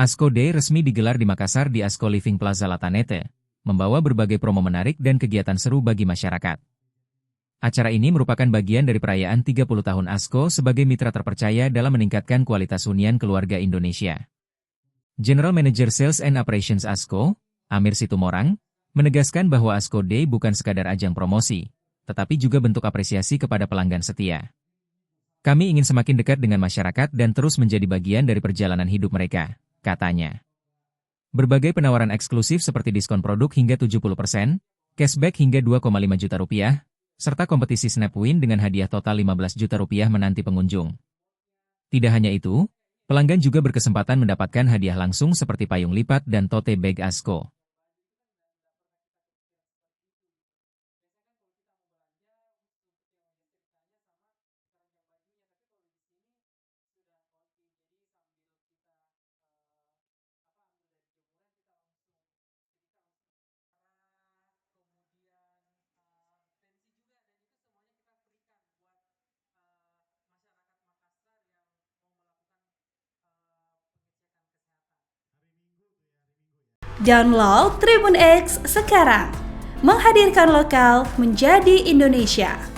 ASCO Day resmi digelar di Makassar di ASCO Living Plaza Latanete, membawa berbagai promo menarik dan kegiatan seru bagi masyarakat. Acara ini merupakan bagian dari perayaan 30 tahun ASCO sebagai mitra terpercaya dalam meningkatkan kualitas hunian keluarga Indonesia. General Manager Sales and Operations ASCO, Amir Situmorang, menegaskan bahwa ASCO Day bukan sekadar ajang promosi, tetapi juga bentuk apresiasi kepada pelanggan setia. Kami ingin semakin dekat dengan masyarakat dan terus menjadi bagian dari perjalanan hidup mereka, katanya. Berbagai penawaran eksklusif seperti diskon produk hingga 70%, cashback hingga 2,5 juta rupiah, serta kompetisi Snapwin dengan hadiah total 15 juta rupiah menanti pengunjung. Tidak hanya itu, pelanggan juga berkesempatan mendapatkan hadiah langsung seperti payung lipat dan tote bag ASCO. Download Tribun X sekarang, menghadirkan lokal menjadi Indonesia.